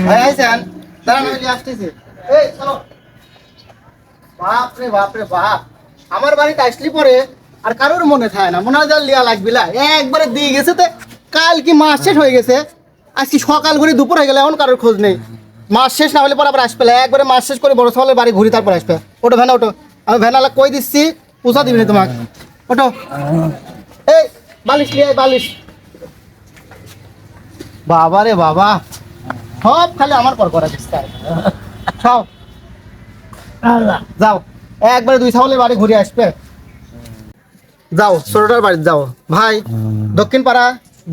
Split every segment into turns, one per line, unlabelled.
ভাই আইছেন দাঁড়ান আমি আসতেছি এই চলো বাপ রে বাপ আমার বাড়িতে আসলি পরে আর কারোর মনে থাকে না মনে হয় যা লিয়া লাগবিলা একবারে দিয়ে গেছে তো কাল কি মাস শেষ হয়ে গেছে আজকে সকাল ঘুরে দুপুর হয়ে গেলে এখন কারোর খোঁজ নেই মাস শেষ না হলে পর আবার আসবে একবারে মাস শেষ করে বড় সকালের বাড়ি ঘুরি তারপর আসবে ওটো ভ্যানা ওটো আমি ভ্যানালা কই দিচ্ছি পৌঁছা দিবি না তোমাকে ওটো এই বালিশ লিয়ে বালিশ বাবা রে বাবা সব খালি আমার পর করা দিচ্ছে সব যাও একবারে দুই ছাগলের বাড়ি ঘুরে আসবে যাও ছোটটার বাড়ি যাও ভাই দক্ষিণ পাড়া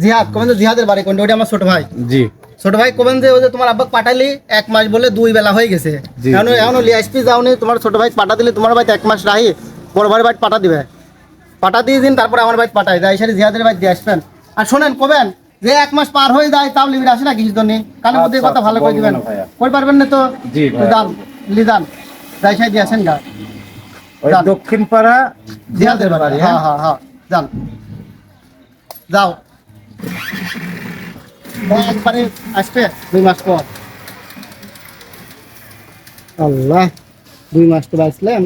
জিহাদ কবেন জিহাদের বাড়ি কোনটা ওটা আমার ছোট ভাই
জি
ছোট ভাই কবেন যে ওই যে তোমার আব্বাক পাঠালি 1 মাস বলে 2 বেলা হয়ে গেছে এখনো লিয়ে আসবি যাওনি তোমার ছোট ভাই পাঠা দিলে তোমার বাড়িতে 1 মাস রাহি বড় ভাইয়ের বাড়ি পাঠা দিবে পাঠা দিয়ে দিন তারপরে আমার বাড়ি পাঠাই যায় সারি জিহাদের বাড়ি দিয়ে আসবেন আর শোনেন কবেন যে 1 মাস পার হয়ে যায় তাও লিবির আসে না কিছু জন্য কানের মধ্যে কথা ভালো করে দিবেন কই পারবেন না তো যান লিজান যাই সাই দিয়ে আসেন গা
ওই দক্ষিণ পাড়া
জিহাদের বাড়ি হ্যাঁ হ্যাঁ হ্যাঁ যান যাও একবারে আসবে 2 মাস পর আল্লাহ 2 মাস তো বাঁচলেন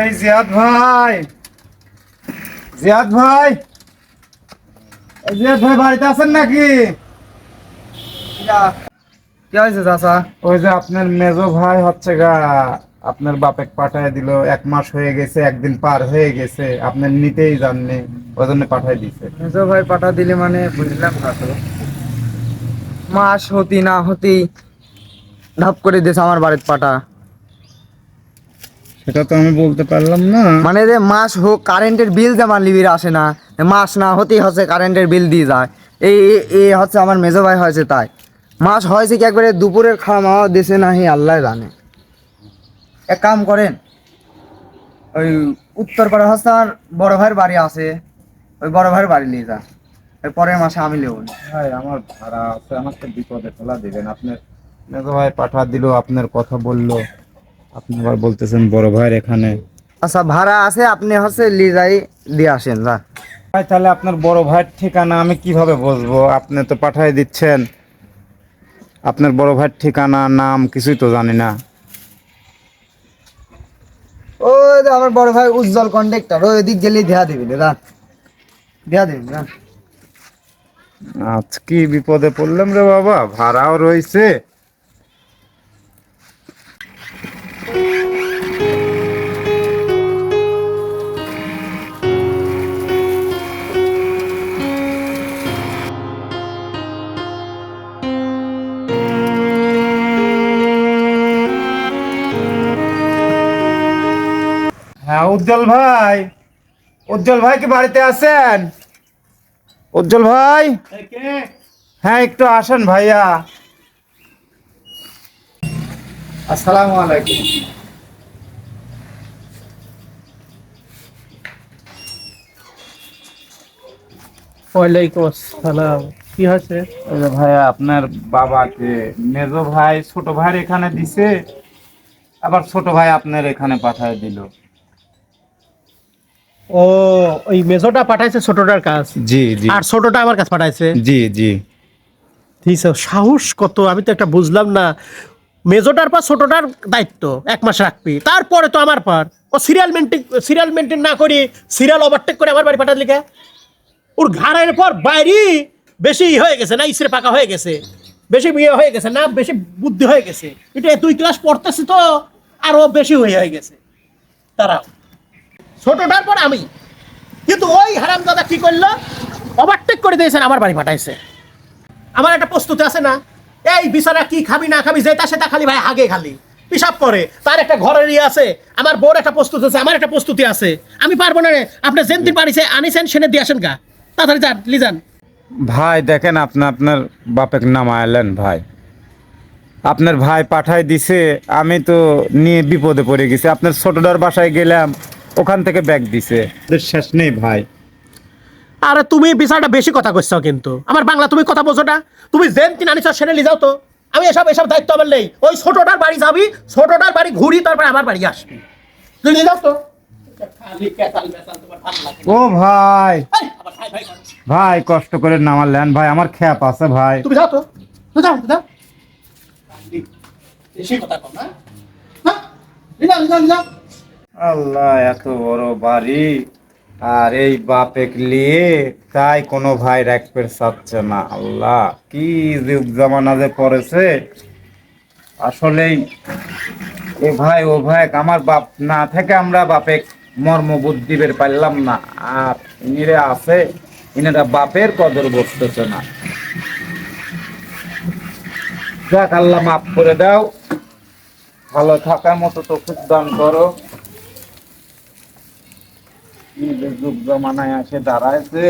এই জিয়াদ ভাই জিয়াদ ভাই জিয়াদ ভাই বাড়িতে আছেন নাকি
কি হয়েছে চাচা?
ওই যে আপনার মেজো ভাই হচ্ছে গা আপনার বাপেক পাঠায় দিল 1 মাস হয়ে গেছে একদিন পার হয়ে গেছে আপনার নিতেই জাননি ওই জন্য পাঠায় দিছে
মেজো ভাই পাঠা দিলে মানে বুঝলাম না তো। মাস হতি না হতি ধাপ করে দিয়েছে আমার বাড়ির পাঠা।
সেটা তো আমি বলতে পারলাম না
মানে যে মাস হোক কারেন্টের বিল যেমন লিবির আসে না, মাস না হতেই হচ্ছে কারেন্টের বিল দিয়ে যায়। এই এই হচ্ছে আমার মেজো ভাই হয়েছে তাই। মাস হয়েছে কি একবারে দুপুরের খাওয়া মাওয়া দিছে না হি আল্লাহ জানে। এক কাম করেন, ওই উত্তরপাড়া হচ্ছে আমার বড় ভাইয়ের বাড়ি আছে, ওই বড় ভাইয়ের বাড়ি নিয়ে যা, এর পরের মাসে আমি নেব।
ভাই আমার ভাড়া আছে আমাকে বিপদে ফেলা দিবেন আপনার মেজো ভাই পাঠা দিল আপনার কথা বললো আপনি আবার বলতেছেন বড় ভাইয়ের এখানে
আচ্ছা ভাড়া আছে, আপনি হচ্ছে নিয়ে যাই দিয়ে আসেন যা।
ভাই তাহলে আপনার বড় ভাইয়ের ঠিকানা আমি কিভাবে বুঝবো আপনি তো পাঠাই দিচ্ছেন আপনার বড় ভাইয়ের ঠিকানা নাম কিছুই তো জানি না
ওই যে আমার বড় ভাই উজ্জ্বল কন্ডাক্টর, ওই দিক গেলে দেয়া দিবি দাদা, দেয়া দিবি না।
আজ কি বিপদে পড়লাম রে বাবা ভাড়াও রয়েছে হ্যাঁ উজ্জ্বল ভাই কি বাড়িতে আছেন উজ্জ্বল ভাই হ্যাঁ একটু আসেন ভাইয়া আসসালামু আলাইকুম
ওয়ালাইকুম আসসালাম কি হয়েছে
ওই যে ভাইয়া আপনার বাবাকে মেজো ভাই ছোট ভাইয়ের এখানে দিছে আবার ছোট ভাই আপনার এখানে পাঠায় দিল
ও ওই মেজোটা পাঠাইছে ছোটটার কাজ
জি জি
আর ছোটটা আমার কাছে পাঠাইছে
জি জি
ঠিক আছে সাহস কত আমি তো একটা বুঝলাম না মেজোটার পর ছোটটার দায়িত্ব 1 মাস রাখবি তারপরে তো আমার পার ও সিরিয়াল মেনটেন না করি সিরিয়াল ওভারটেক করে আমার বাড়ি পাঠালি কে ওর ঘাড়ের পর বাইরে বেশি হয়ে গেছে না ইসরে পাকা হয়ে গেছে বেশি বিয়ে হয়ে গেছে না বেশি বুদ্ধি হয়ে গেছে এটা 2 ক্লাস পড়তেছি তো আরো বেশি হয়ে গেছে তারা ছোটটার পর আমি কিন্তু ওই হারামজাদা কি করলো ওভারটেক করে দিয়েছেন আমার বাড়ি পাঠাইছে আমার একটা প্রস্তুতি আছে না এই বিছানা কি খাবি না খাবি যেটা সেটা খালি ভাই হাগে খালি পিসাব করে তার একটা ঘরের ইয়ে আছে আমার বোর একটা প্রস্তুতি আছে আমার একটা প্রস্তুতি আছে আমি পারবো না রে আপনি যেন দিন বাড়িছে আনিছেন সেনে দিয়ে আসেন গা তাড়াতাড়ি যান লিজান
ভাই দেখেন আপনি আপনার বাপের নাম আইলেন ভাই আপনার ভাই পাঠায় দিছে, আমি তো নিয়ে বিপদে পড়ে গেছি। আপনার ছোটটার বাসায় গেলাম, ওখান থেকে ব্যাগ দিছে। ওদের শেষ নেই ভাই।
আরে তুমি বিষয়টা বেশি কথা কইছো কিন্তু, আমার বাংলা তুমি কথা বোঝো না। তুমি জেন তিন আনিস সেনে লি যাও তো, আমি এসব এসব দায়িত্ব আমার নেই। ওই ছোটটার বাড়ি যাবি, ছোটটার বাড়ি ঘুরি, তারপরে আমার বাড়ি আসবি। তুই নিয়ে যাও তো। খালি কেতাল বেতাল তোমার ভালো লাগে না।
ও ভাই,
এই, আবার ভাই ভাই করো।
ভাই কষ্ট করে নামালেন ভাই, আমার খ্যাপ আছে ভাই।
তুমি যাও তো, তুমি যাও, তুমি যাও। বেশি কথা কম না, হ্যাঁ? নিলাম নিলাম নিলাম।
আল্লাহ, এত বড় বাড়ি আর এই বাপেক নিয়ে, তাই কোনো ভাই রাখতে চাচ্ছে না। আল্লাহ, কি যুগ জামানা যে পড়েছে। আসলেই এ ভাই ও ভাই, আমার বাপ না থেকে আমরা বাপেক মর্ম বুদ্ধি বের পারলাম না। আর ইনিরে আছে, ইনারা বাপের কদর বসতেছে না। যাক, আল্লাহ মাফ করে দাও, ভালো থাকার মতো তো খুব দান করো। কি যে যুগ জমানায় আসে দাঁড়াইছে।